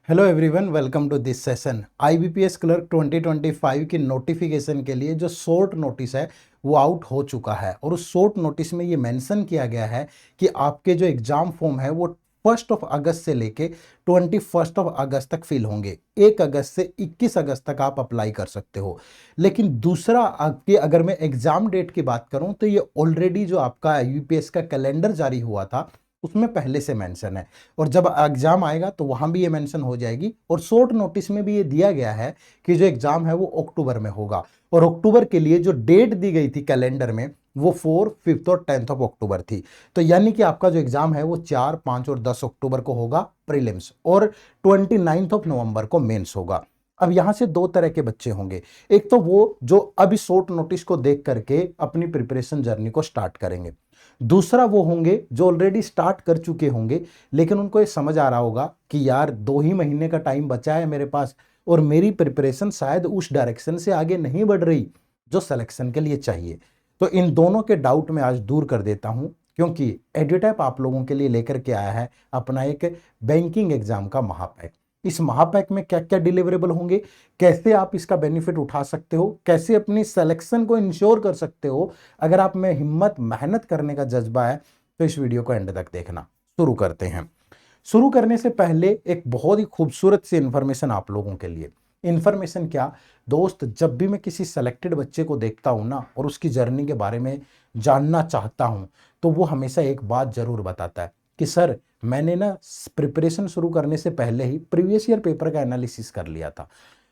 Hello everyone, welcome to this session. IBPS clerk 2025 की notification के लिए जो शॉर्ट नोटिस है वो आउट हो चुका है और उस शॉर्ट नोटिस में ये मेंशन किया गया है कि आपके जो एग्जाम फॉर्म है वो 1 अगस्त से लेके 21 अगस्त तक फिल होंगे। 1 अगस्त से 21 अगस्त तक आप अप्लाई कर सकते हो। लेकिन दूसरा, आपके अगर मैं एग्जाम डेट की बात करूं तो ये ऑलरेडी जो आपका आईबीपीएस का कैलेंडर जारी हुआ था उसमें पहले से मेंशन है और जब एग्जाम आएगा तो वहां भी ये मेंशन हो जाएगी। और शॉर्ट नोटिस में भी ये दिया गया है कि जो एग्जाम है वो अक्टूबर में होगा और अक्टूबर के लिए जो डेट दी गई थी कैलेंडर में वो 4, 5 और 10 ऑफ अक्टूबर थी। तो यानी कि आपका जो एग्जाम है वो 4, 5 और 10 अक्टूबर को होगा प्रीलिम्स और 29 ऑफ नवंबर को मेंस होगा। अब यहां से दो तरह के बच्चे होंगे। एक तो वो जो अभी शॉर्ट नोटिस को देख करके अपनी प्रिपरेशन जर्नी को स्टार्ट करेंगे। दूसरा वो होंगे जो ऑलरेडी स्टार्ट कर चुके होंगे लेकिन उनको ये समझ आ रहा होगा कि यार 2 ही महीने का टाइम बचा है मेरे पास और मेरी प्रिपरेशन शायद उस डायरेक्शन से आगे नहीं बढ़ रही जो सिलेक्शन के लिए चाहिए। तो इन दोनों के डाउट में आज दूर कर देता हूं, क्योंकि एडुटैप आप लोगों के लिए लेकर के आया है अपना एक बैंकिंग एग्जाम का महापैक। इस महापैक में क्या क्या डिलीवरेबल होंगे, कैसे आप इसका बेनिफिट उठा सकते हो, कैसे अपनी सिलेक्शन को इंश्योर कर सकते हो। अगर आप में हिम्मत मेहनत करने का जज्बा है तो इस वीडियो को एंड तक देखना। शुरू करते हैं। शुरू करने से पहले एक बहुत ही खूबसूरत सी इंफॉर्मेशन आप लोगों के लिए। इंफॉर्मेशन क्या दोस्त, जब भी मैं किसी सेलेक्टेड बच्चे को देखता हूं ना और उसकी जर्नी के बारे में जानना चाहता हूं तो वो हमेशा एक बात जरूर बताता है कि सर मैंने ना प्रिपरेशन शुरू करने से पहले ही प्रीवियस ईयर पेपर का एनालिसिस कर लिया था।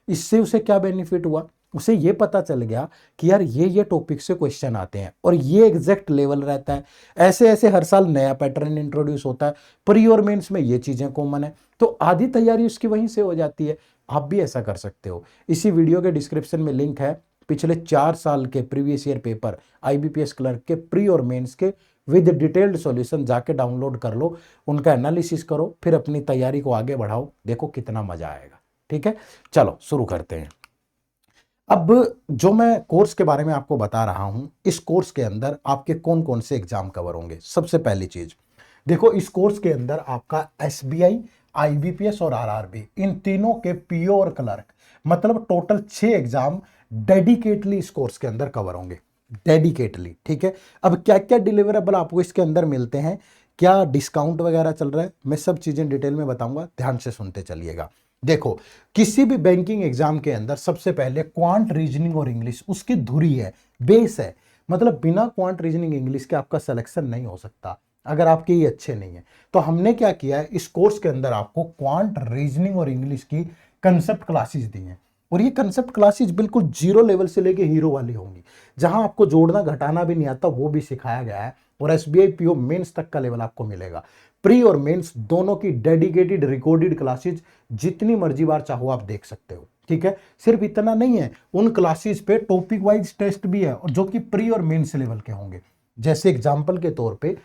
इससे उसे क्या बेनिफिट हुआ, उसे ये पता चल गया कि यार ये टॉपिक से क्वेश्चन आते हैं और ये एग्जैक्ट लेवल रहता है। ऐसे ऐसे हर साल नया पैटर्न इंट्रोड्यूस होता है, प्री और मेंस में ये चीजें कॉमन है, तो आधी तैयारी उसकी वहीं से हो जाती है। आप भी ऐसा कर सकते हो। इसी वीडियो के डिस्क्रिप्शन में लिंक है पिछले 4 साल के previous year paper IBPS clerk के प्री और मेंस के विद डिटेल्ड सॉल्यूशन जाके डाउनलोड कर लो, उनका एनालिसिस करो, फिर अपनी तैयारी को आगे बढ़ाओ, देखो कितना मजा आएगा। ठीक है, चलो शुरू करते हैं। अब जो मैं कोर्स के बारे में आपको बता रहा हूं, इस कोर्स के अंदर आपके कौन कौन से एग्जाम कवर होंगे। सबसे पहली चीज देखो, इस कोर्स के अंदर आपका एसबीआई, आईबीपीएस और आरआरबी, इन तीनों के पीओ और क्लर्क, मतलब टोटल 6 एग्जाम डेडिकेटली इस कोर्स के अंदर कवर होंगे। डेडिकेटली, ठीक है। अब क्या क्या डिलीवरेबल आपको इसके अंदर मिलते हैं, क्या डिस्काउंट वगैरह चल रहा है, मैं सब चीजें डिटेल में बताऊंगा, ध्यान से सुनते चलिएगा। देखो, किसी भी बैंकिंग एग्जाम के अंदर सबसे पहले क्वांट रीजनिंग और इंग्लिश उसकी धुरी है, बेस है। मतलब बिना क्वांट रीजनिंग इंग्लिश के आपका सिलेक्शन नहीं हो सकता अगर आपके ये अच्छे नहीं है। तो हमने क्या किया है, इस कोर्स के अंदर आपको क्वांट रीजनिंग और इंग्लिश की कंसेप्ट क्लासेस दी हैं और ये कंसेप्ट क्लासेस बिल्कुल जीरो लेवल से लेके हीरो वाली होंगी, जहां आपको जोड़ना घटाना भी नहीं आता वो भी सिखाया गया है और एसबीआई पीओ मेंस तक का लेवल आपको मिलेगा। प्री और मेंस दोनों की डेडिकेटेड रिकॉर्डेड क्लासेस जितनी मर्जी बार चाहो आप देख सकते हो। ठीक है, सिर्फ इतना नहीं है, उन क्लासेस पे टॉपिक वाइज टेस्ट भी है और जो कि प्री और मेंस लेवल के होंगे। जैसे एग्जांपल के तौर पे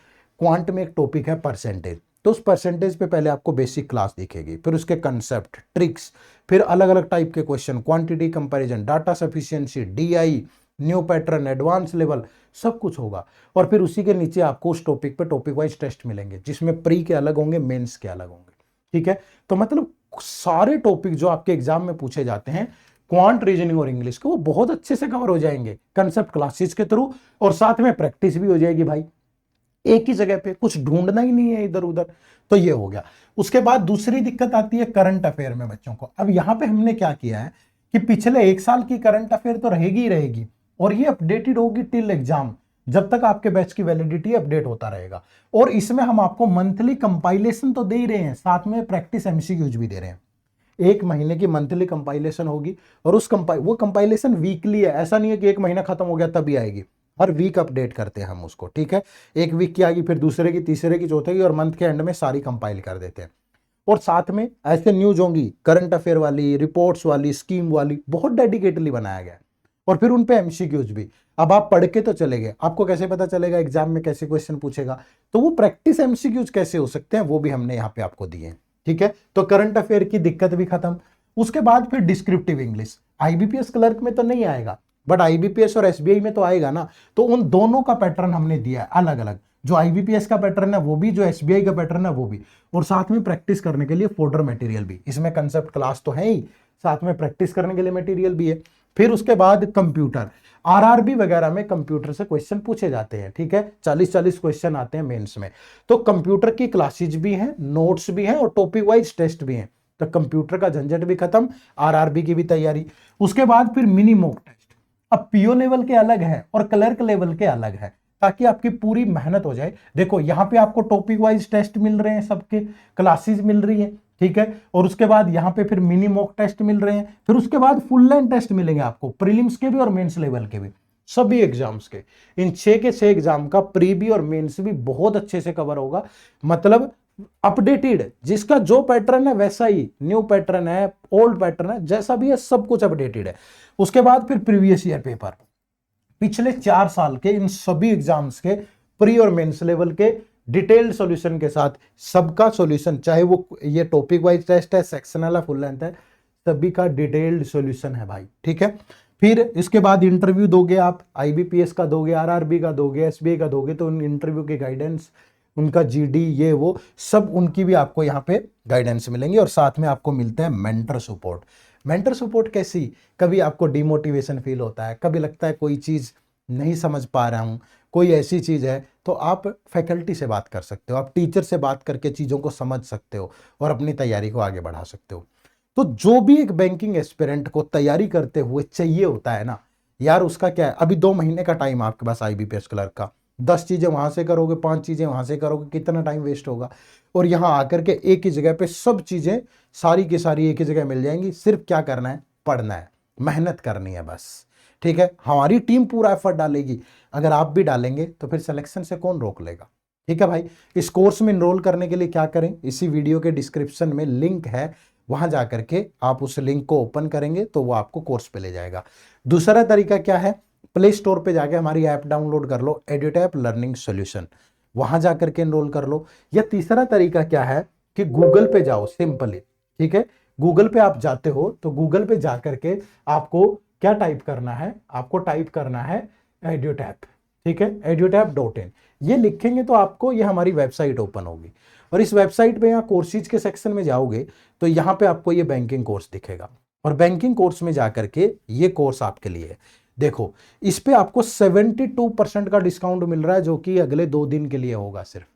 क्वांट में एक टॉपिक है परसेंटेज, तो उस परसेंटेज पे पहले आपको बेसिक क्लास दिखेगी, फिर उसके कंसेप्ट, ट्रिक्स, फिर अलग अलग टाइप के question, quantity comparison, data sufficiency, DI, new pattern, advance level, सब कुछ होगा। और फिर उसी के नीचे आपको उस टॉपिक पे टॉपिक वाइज टेस्ट मिलेंगे जिसमें प्री के अलग होंगे, मेंस के अलग होंगे। ठीक है, तो मतलब सारे टॉपिक जो आपके एग्जाम में पूछे जाते हैं क्वांट रीजनिंग और इंग्लिश के, वो बहुत अच्छे से कवर हो जाएंगे कंसेप्ट क्लासेस के थ्रू और साथ में प्रैक्टिस भी हो जाएगी भाई, एक ही जगह पे, कुछ ढूंढना ही नहीं है इधर उधर। तो ये हो गया। उसके बाद दूसरी दिक्कत आती है करंट अफेयर में बच्चों को। अब यहां पे हमने क्या किया है कि पिछले 1 साल की करंट अफेयर तो रहेगी ही रहेगी और ये अपडेटेड होगी टिल एग्जाम, जब तक आपके बैच की वैलिडिटी अपडेट होता रहेगा। और इसमें हम आपको मंथली कंपाइलेशन तो दे ही रहे हैं, साथ में प्रैक्टिस एमसीक्यूज भी दे रहे हैं। 1 महीने की मंथली कंपाइलेशन होगी और वो कंपाइलेशन वीकली है, ऐसा नहीं है कि 1 महीना खत्म हो गया तभी आएगी, हर वीक अपडेट करते हैं हम उसको। ठीक है, एक वीक की आएगी, फिर दूसरे की, तीसरे की, चौथे की और मंथ के एंड में सारी कंपाइल कर देते हैं। और साथ में ऐसे न्यूज होंगी करंट अफेयर वाली, रिपोर्ट्स वाली, स्कीम वाली, बहुत डेडिकेटली बनाया गया है। और फिर उन पे एमसीक्यूज भी। अब आप पढ़ के तो चले गए, आपको कैसे पता चलेगा एग्जाम में कैसे क्वेश्चन पूछेगा, तो वो प्रैक्टिस एमसीक्यूज कैसे हो सकते हैं वो भी हमने यहाँ पे आपको दिए हैं। ठीक है, तो करंट अफेयर की दिक्कत भी खत्म। उसके बाद फिर डिस्क्रिप्टिव इंग्लिश आईबीपीएस क्लर्क में तो नहीं आएगा बट आईबीपीएस और एसबीआई में तो आएगा ना, तो उन दोनों का पैटर्न हमने दिया है अलग अलग। जो आईबीपीएस का पैटर्न है वो भी, जो एसबीआई का पैटर्न है वो भी, और साथ में प्रैक्टिस करने के लिए फोल्डर मटेरियल भी। इसमें कंसेप्ट क्लास तो है ही, साथ में प्रैक्टिस करने के लिए मटेरियल भी है। फिर उसके बाद कंप्यूटर, आरआरबी वगैरह में कंप्यूटर से क्वेश्चन पूछे जाते हैं, ठीक है, 40-40 क्वेश्चन आते हैं मेंस में। तो कंप्यूटर की क्लासेज भी हैं, नोट्स भी हैं और टॉपिक वाइज टेस्ट भी हैं। तो कंप्यूटर का झंझट भी खत्म, आरआरबी की भी तैयारी। उसके बाद फिर मिनी मॉक टेस्ट। अब पीओ लेवल के अलग है और क्लर्क लेवल के अलग है, ताकि आपकी पूरी मेहनत हो जाए। देखो यहां पे आपको टॉपिक वाइज टेस्ट मिल रहे हैं, सबके क्लासेस मिल रही है, ठीक है, और उसके बाद यहां पे फिर मिनी मॉक टेस्ट मिल रहे हैं। फिर उसके बाद फुल लाइन टेस्ट मिलेंगे आपको, प्रीलिम्स के भी और मेंस लेवल के भी, सभी एग्जाम्स के। इन 6 के 6 एग्जाम का प्री भी और मेंस भी बहुत अच्छे से कवर होगा। मतलब अपडेटेड, जिसका जो पैटर्न है वैसा ही, न्यू पैटर्न है, ओल्ड पैटर्न है, जैसा भी है सब कुछ अपडेटेड है। उसके बाद फिर प्रीवियस ईयर पेपर, पिछले 4 साल के इन सभी एग्जाम्स के प्री और मेंस लेवल के डिटेल्ड सॉल्यूशन के साथ, सबका सॉल्यूशन, चाहे वो ये टॉपिक वाइज टेस्ट है, सेक्शनल है, फुल लेंथ है, सभी का डिटेल्ड सॉल्यूशन है भाई, ठीक है। फिर इसके बाद इंटरव्यू दोगे आप, आईबीपीएस का दोगे, आरआरबी का दोगे, एसबीआई का दोगे, तो उन इंटरव्यू के गाइडेंस, उनका जीडी, ये वो सब उनकी भी आपको यहाँ पे गाइडेंस मिलेंगे। और साथ में आपको मिलता है मेंटर सपोर्ट। मेंटर सपोर्ट कैसी, कभी आपको डिमोटिवेशन फील होता है, कभी लगता है कोई चीज़ नहीं समझ पा रहा हूँ, कोई ऐसी चीज़ है, तो आप फैकल्टी से बात कर सकते हो, आप टीचर से बात करके चीज़ों को समझ सकते हो और अपनी तैयारी को आगे बढ़ा सकते हो। तो जो भी एक बैंकिंग एस्पिरेंट को तैयारी करते हुए चाहिए होता है ना यार, उसका क्या है, अभी 2 महीने का टाइम आपके पास आईबीपीएस क्लर्क का, 10 चीजें वहां से करोगे, 5 चीजें वहां से करोगे, कितना टाइम वेस्ट होगा। और यहां आकर के एक ही जगह पे सब चीजें सारी की सारी एक ही जगह मिल जाएंगी। सिर्फ क्या करना है, पढ़ना है, मेहनत करनी है बस, ठीक है। हमारी टीम पूरा एफर्ट डालेगी, अगर आप भी डालेंगे तो फिर सिलेक्शन से कौन रोक लेगा, ठीक है भाई। इस कोर्स में इनरोल करने के लिए क्या करें, इसी वीडियो के डिस्क्रिप्शन में लिंक है, वहां जाकर के आप उस लिंक को ओपन करेंगे तो वो आपको कोर्स पे ले जाएगा। दूसरा तरीका क्या है, प्ले स्टोर पे जाके हमारी ऐप डाउनलोड कर लो, एड्यूटैप लर्निंग सॉल्यूशन, वहां जाकर के एनरोल कर लो। या तीसरा तरीका क्या है कि गूगल पे जाओ सिंपली, ठीक है, गूगल पे आप जाते हो तो गूगल पे जाकर के आपको क्या टाइप करना है, आपको टाइप करना है एड्यूटैप, ठीक है, edutap.in, ये लिखेंगे तो आपको ये हमारी वेबसाइट ओपन होगी। और इस वेबसाइट पे यहाँ कोर्सेज के सेक्शन में जाओगे तो यहाँ पे आपको ये बैंकिंग कोर्स दिखेगा, और बैंकिंग कोर्स में जाकर के ये कोर्स आपके लिए है। देखो इस पे आपको 72% का डिस्काउंट मिल रहा है, जो कि अगले 2 दिन के लिए होगा सिर्फ,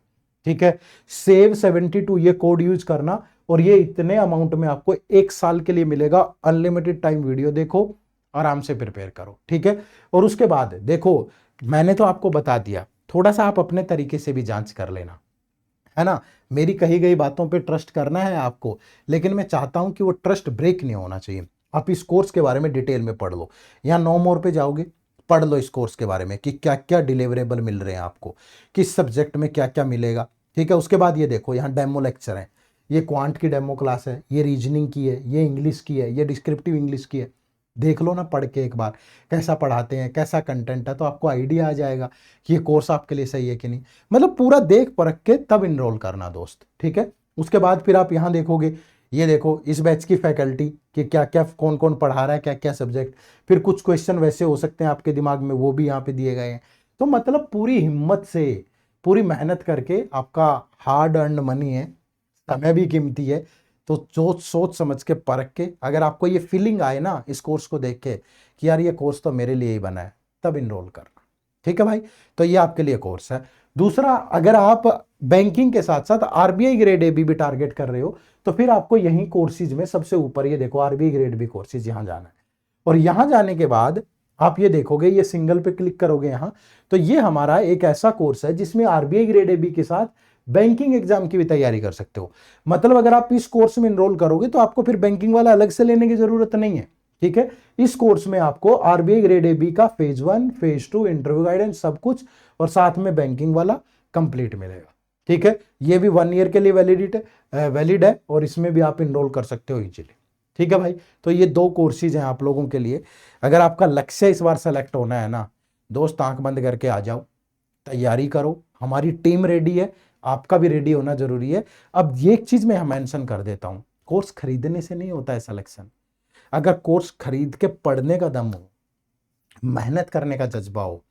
ठीक है। सेव 72 ये कोड यूज करना, और ये इतने अमाउंट में आपको 1 साल के लिए मिलेगा। अनलिमिटेड टाइम वीडियो देखो, आराम से प्रिपेयर करो, ठीक है। और उसके बाद देखो, मैंने तो आपको बता दिया, थोड़ा सा आप अपने तरीके से भी जांच कर लेना, है ना। मेरी कही गई बातों पे ट्रस्ट करना है आपको, लेकिन मैं चाहता हूं कि वो ट्रस्ट ब्रेक नहीं होना चाहिए। आप इस कोर्स के बारे में डिटेल में पढ़ लो, यहाँ नो मोर पे जाओगे, पढ़ लो इस कोर्स के बारे में कि क्या क्या डिलीवरेबल मिल रहे हैं आपको, किस सब्जेक्ट में क्या क्या मिलेगा, ठीक है। उसके बाद ये देखो, यहाँ डेमो लेक्चर है, ये क्वांट की डेमो क्लास है, ये रीजनिंग की है, ये इंग्लिश की है, ये डिस्क्रिप्टिव इंग्लिश की है। देख लो ना पढ़ के एक बार, कैसा पढ़ाते हैं, कैसा कंटेंट है, तो आपको आइडिया आ जाएगा कि ये कोर्स आपके लिए सही है कि नहीं। मतलब पूरा देख परख के तब इनरोल करना दोस्त, ठीक है। उसके बाद फिर आप यहाँ देखोगे, ये देखो इस बैच की फैकल्टी कि क्या क्या कौन कौन पढ़ा रहा है, क्या क्या सब्जेक्ट। फिर कुछ क्वेश्चन वैसे हो सकते हैं आपके दिमाग में, वो भी यहाँ पे दिए गए हैं। तो मतलब पूरी हिम्मत से, पूरी मेहनत करके, आपका हार्ड अर्न मनी है, समय भी कीमती है, तो जो सोच समझ के परख के, अगर आपको ये फीलिंग आए ना इस कोर्स को देख के कि यार ये कोर्स तो मेरे लिए ही बना है, तब इनरोल करना, ठीक है भाई। तो ये आपके लिए कोर्स है। दूसरा, अगर आप बैंकिंग के साथ साथ आरबीआई ग्रेड ए भी टारगेट कर रहे हो, तो फिर आपको यही कोर्सेज में सबसे ऊपर ये देखो आरबीआई ग्रेड बी कोर्सेज, यहां जाना है। और यहां जाने के बाद आप ये देखोगे, ये सिंगल पे क्लिक करोगे यहां, तो ये हमारा एक ऐसा कोर्स है जिसमें आरबीआई ग्रेड ए बी के साथ बैंकिंग एग्जाम की भी तैयारी कर सकते हो। मतलब अगर आप इस कोर्स में इनरोल करोगे तो आपको फिर बैंकिंग वाला अलग से लेने की जरूरत नहीं है, ठीक है। इस कोर्स में आपको आरबीआई ग्रेड ए बी का फेज 1 फेज 2 इंटरव्यू गाइडेंस सब कुछ, और साथ में बैंकिंग वाला कंप्लीट मिलेगा, ठीक है। ये भी 1 ईयर के लिए वैलिड है, और इसमें भी आप इनरोल कर सकते हो इजीली, ठीक है भाई। तो ये 2 कोर्सेज हैं आप लोगों के लिए। अगर आपका लक्ष्य इस बार सेलेक्ट होना है ना दोस्त, आंख बंद करके आ जाओ, तैयारी करो, हमारी टीम रेडी है, आपका भी रेडी होना जरूरी है। अब ये एक चीज मैं मेंशन कर देता हूं, कोर्स खरीदने से नहीं होता है सिलेक्शन। अगर कोर्स खरीद के पढ़ने का दम हो, मेहनत करने का जज्बा हो,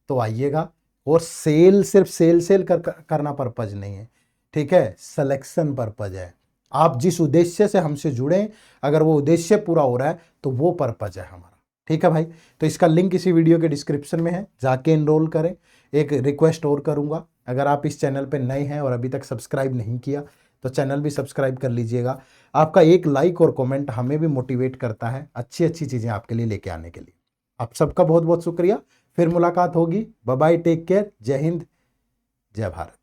तो आइएगा, और सेल सिर्फ सेल करना पर्पज नहीं है, ठीक है, सिलेक्शन पर्पज है। आप जिस उद्देश्य से हमसे जुड़े, अगर वो उद्देश्य पूरा हो रहा है तो वो पर्पज है हमारा, ठीक है भाई। तो इसका लिंक इसी वीडियो के डिस्क्रिप्शन में है, जाके एनरोल करें। एक रिक्वेस्ट और करूंगा, अगर आप इस चैनल पे नए हैं और अभी तक सब्सक्राइब नहीं किया तो चैनल भी सब्सक्राइब कर लीजिएगा। आपका एक लाइक और कमेंट हमें भी मोटिवेट करता है अच्छी अच्छी चीज़ें आपके लिए लेके आने के लिए। आप सबका बहुत बहुत शुक्रिया। फिर मुलाकात होगी। बाय बाय, टेक केयर, जय हिंद, जय भारत।